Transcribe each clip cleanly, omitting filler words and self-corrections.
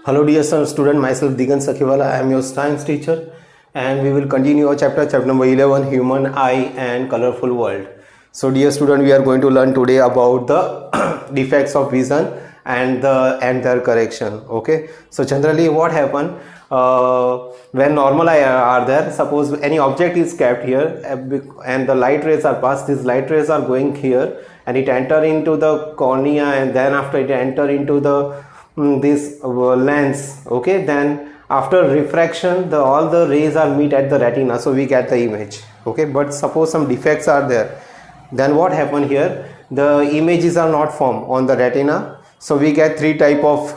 Hello dear student, myself Digan Sakhiwala. I am your science teacher and we will continue our chapter number 11, Human Eye and Colorful World. So dear student, we are going to learn today about the defects of vision and their correction. Okay, so generally what happen when normal eye are there, suppose any object is kept here and the light rays are passed, these light rays are going here and it enter into the cornea and then after it enter into the this lens. Okay, then after refraction all the rays are meet at the retina, so we get the image. Okay, but suppose some defects are there, then what happen here, the images are not formed on the retina, so we get three type of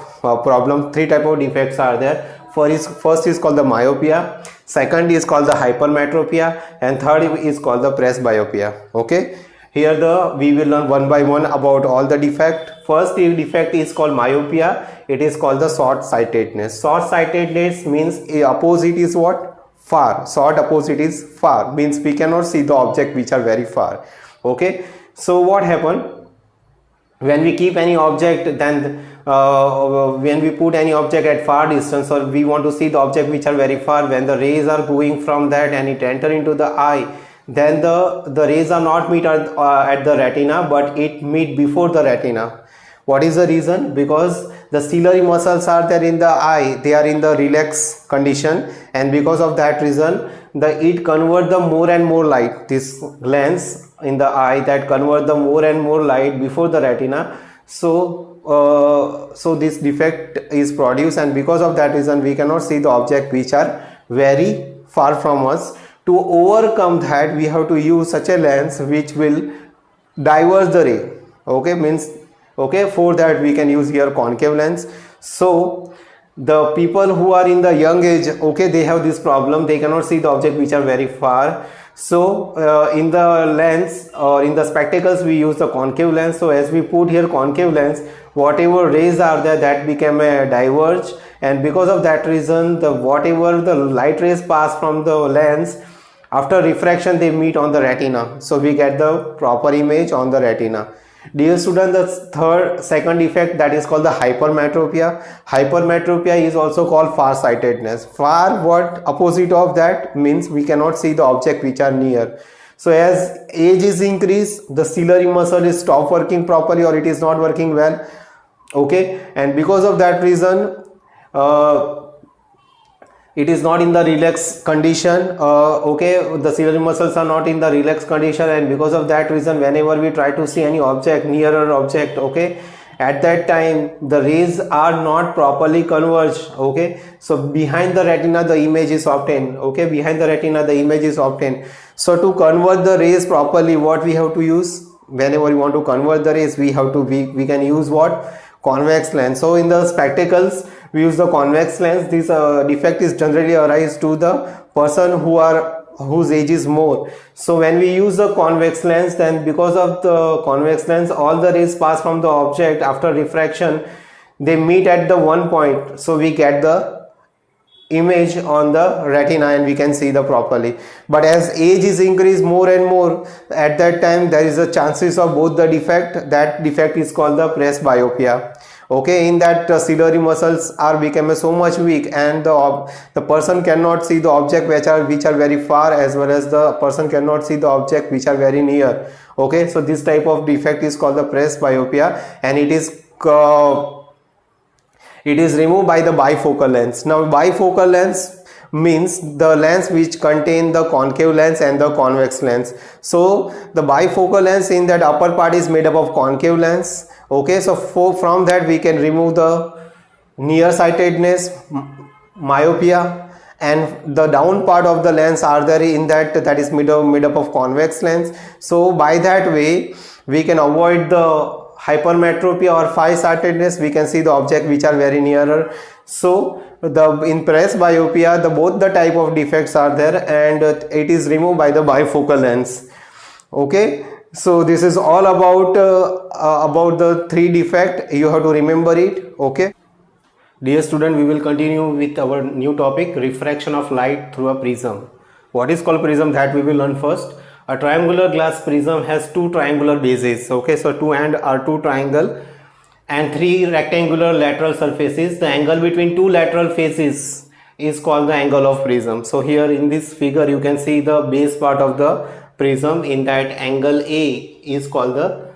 three type of defects are there. First is called the myopia, second is called the hypermetropia, and third is called the presbyopia. Okay, here we will learn one by one about all the defect. First defect is called myopia. It is called the short-sightedness. Short-sightedness means opposite is what? Far. Short opposite is far, means we cannot see the object which are very far. Okay, so what happen when we keep any object, then when we put any object at far distance, or we want to see the object which are very far, when the rays are going from that and it enter into the eye, then the rays are not meet at the retina, but it meet before the retina. What is the reason? Because the ciliary muscles are there in the eye, they are in the relaxed condition, and because of that reason it convert the more and more light, this lens in the eye that convert the more and more light before the retina. So this defect is produced, and because of that reason we cannot see the object which are very far from us. To overcome that, we have to use such a lens which will diverge the ray. Okay, means okay, for that we can use here concave lens. So the people who are in the young age, okay, they have this problem, they cannot see the object which are very far. So in the lens or in the spectacles we use the concave lens. So as we put here concave lens, whatever rays are there, that become a diverge, and because of that reason whatever the light rays pass from the lens, after refraction they meet on the retina, so we get the proper image on the retina. Dear student, the second defect, that is called the hypermetropia. Hypermetropia is also called farsightedness. Far, what opposite of that, means we cannot see the object which are near. So as age is increased, the ciliary muscle is stop working properly or it is not working well. Okay, and because of that reason it is not in the relaxed condition. Okay, the ciliary muscles are not in the relaxed condition, and because of that reason whenever we try to see any object, nearer object, okay, at that time the rays are not properly converged. Okay, so behind the retina the image is obtained. Okay, behind the retina the image is obtained. So to convert the rays properly, what we have to use, whenever we want to convert the rays, we can use what? Convex lens. So in the spectacles we use the convex lens. This defect is generally arise to the person whose age is more. So when we use the convex lens, then because of the convex lens all the rays pass from the object, after refraction they meet at the one point, so we get the image on the retina and we can see the properly. But as age is increased more and more, at that time there is a chances of both the defect. That defect is called the presbyopia. Okay, in that ciliary muscles are become so much weak, and the person cannot see the object which are very far, as well as the person cannot see the object which are very near. Okay, so this type of defect is called the presbyopia, and it is removed by the bifocal lens. Now bifocal lens means the lens which contain the concave lens and the convex lens. So the bifocal lens, in that upper part is made up of concave lens. Okay, so from that we can remove the nearsightedness, myopia, and the down part of the lens are there in that is made up of convex lens. So by that way we can avoid the hypermetropia or farsightedness, we can see the object which are very nearer. So in presbyopia both the type of defects are there, and it is removed by the bifocal lens. Okay, so this is all about the three defect. You have to remember it. Okay, dear student, we will continue with our new topic, refraction of light through a prism. What is called prism, that we will learn first. A triangular glass prism has two triangular bases. Okay, so two triangle and 3 rectangular lateral surfaces. The angle between 2 lateral faces is called the angle of prism. So here in this figure you can see the base part of the prism. In that, angle A is called the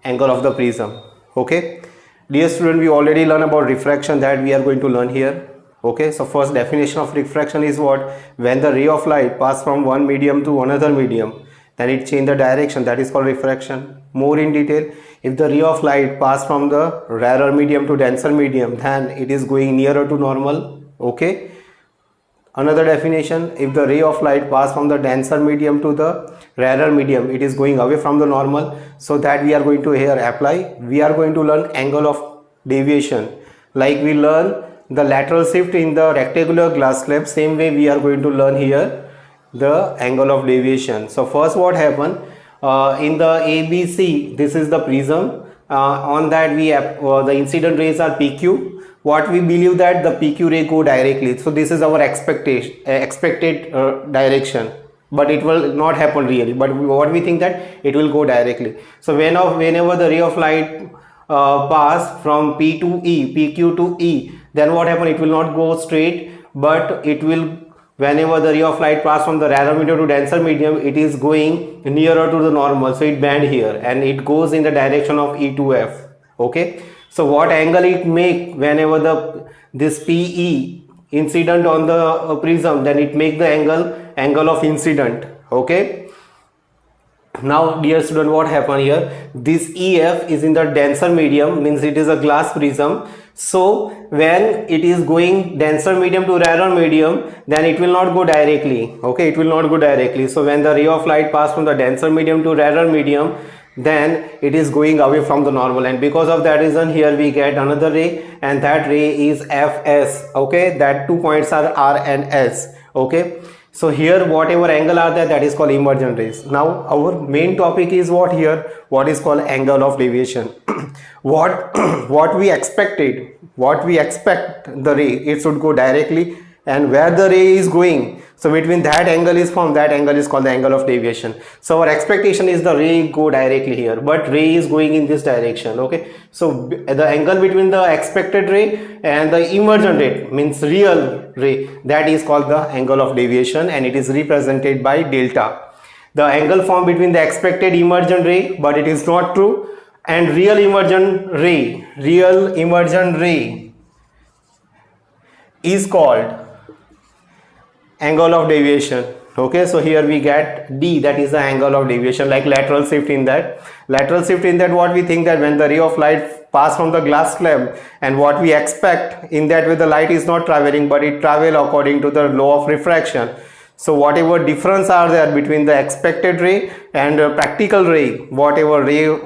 angle of the prism. Okay, dear student, we already learned about refraction, that we are going to learn here. Okay, so first definition of refraction is what? When the ray of light pass from one medium to another medium, then it change the direction, that is called refraction. More in detail, if the ray of light pass from the rarer medium to denser medium, then it is going nearer to normal. Okay, another definition, if the ray of light pass from the denser medium to the rarer medium, it is going away from the normal. So that we are going to here apply. We are going to learn angle of deviation, like we learn the lateral shift in the rectangular glass slab. Same way we are going to learn here the angle of deviation. So first what happened, in the ABC, this is the prism. On that we have the incident rays are PQ. What we believe that the PQ ray go directly. So this is our expected direction, but it will not happen really. But what we think that it will go directly. So whenever the ray of light pass from P to E, PQ to E, then what happen? It will not go straight, but it will, whenever the ray of light pass from the rarer medium to denser medium, it is going nearer to the normal. So it bend here and it goes in the direction of E to F. Okay, so what angle it make whenever this PE incident on the prism, then it make the angle of incident. Okay, now dear student, what happened here, this EF is in the denser medium, means it is a glass prism. So when it is going denser medium to rarer medium, then it will not go directly. Okay, it will not go directly. So when the ray of light pass from the denser medium to rarer medium, then it is going away from the normal, and because of that reason here we get another ray, and that ray is Fs. Okay, that 2 points are R and S. Okay, so here whatever angle are there, that is called emergent rays. Now our main topic is what here, what is called angle of deviation. what we expect the ray, it should go directly, and where the ray is going, so between that angle is formed, that angle is called the angle of deviation. So our expectation is the ray go directly here, but ray is going in this direction. Okay, so the angle between the expected ray and the emergent ray, means real ray, that is called the angle of deviation, and it is represented by delta. The angle formed between the expected emergent ray, but it is not true, and real emergent ray is called angle of deviation. Okay, so here we get D, that is the angle of deviation, like lateral shift in that. What we think that when the ray of light pass from the glass slab, and what we expect in that way, the light is not traveling, but it travel according to the law of refraction. So whatever difference are there between the expected ray and practical ray, whatever ray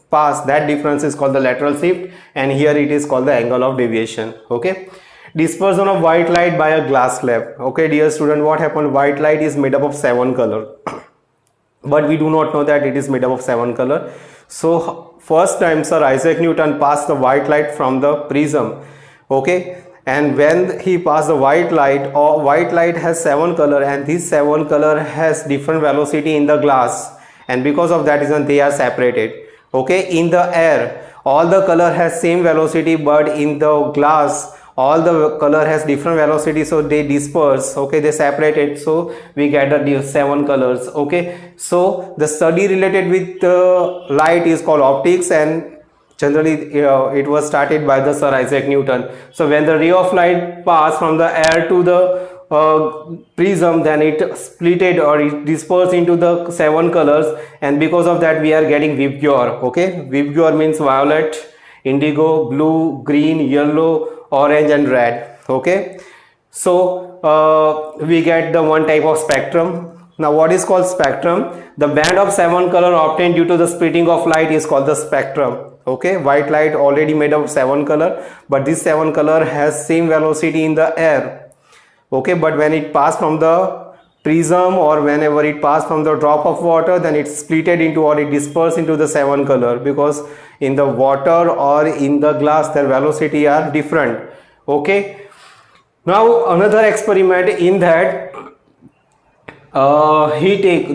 pass, that difference is called the lateral shift, and here it is called the angle of deviation. Okay, dispersion of white light by a glass slab. Okay, dear student, what happened, white light is made up of 7 colors, but we do not know that it is made up of 7 colors. So first time Sir Isaac Newton passed the white light from the prism. Okay, and when he passed the white light, or white light has 7 colors, and this 7 color has different velocity in the glass, and because of that reason they are separated. Okay, in the air all the color has same velocity, but in the glass all the color has different velocity, so they disperse. Okay, they separated, so we get the 7 colors. Okay, so the study related with light is called optics, and generally it was started by the Sir Isaac Newton. So when the ray of light pass from the air to the prism, then it splitted or it dispersed into the 7 colors, and because of that we are getting VIBGYOR. Okay, VIBGYOR means violet, indigo, blue, green, yellow, orange and red. Okay, so we get the one type of spectrum. Now what is called spectrum? The band of 7 color obtained due to the splitting of light is called the spectrum. Okay, white light already made of 7 color, but this 7 color has same velocity in the air. Okay, but when it passed from the prism, or whenever it passed from the drop of water, then it splitted into, or it dispersed into the 7 color, because in the water or in the glass their velocity are different. Okay, now another experiment in that He take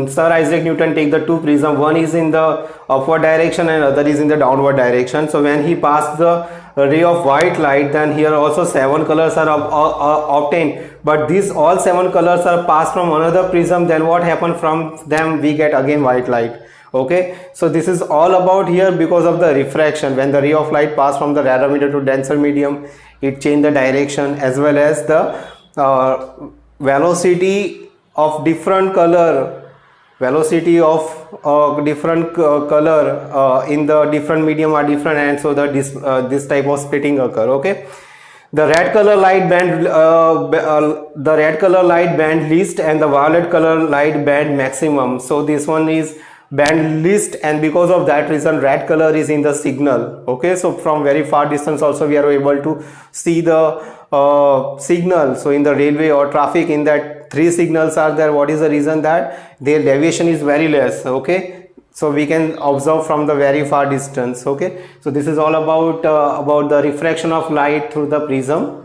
Sir Isaac Newton take the two prism. One is in the upward direction and other is in the downward direction. So when he passed the ray of white light, then here also seven colors are obtained. But these all seven colors are passed from another prism. Then what happened from them? We get again white light. Okay, so this is all about here because of the refraction. When the ray of light passed from the rarer medium to denser medium, it changed the direction as well as the velocity of different color, in the different medium are different, and so that this type of splitting occur. Okay, the red color light band least and the violet color light band maximum. So this one is band least, and because of that reason red color is in the signal. Okay, so from very far distance also we are able to see the signal. So in the railway or traffic, in that three signals are there. What is the reason? That their deviation is very less. Okay, so we can observe from the very far distance. Okay, so this is all about the refraction of light through the prism.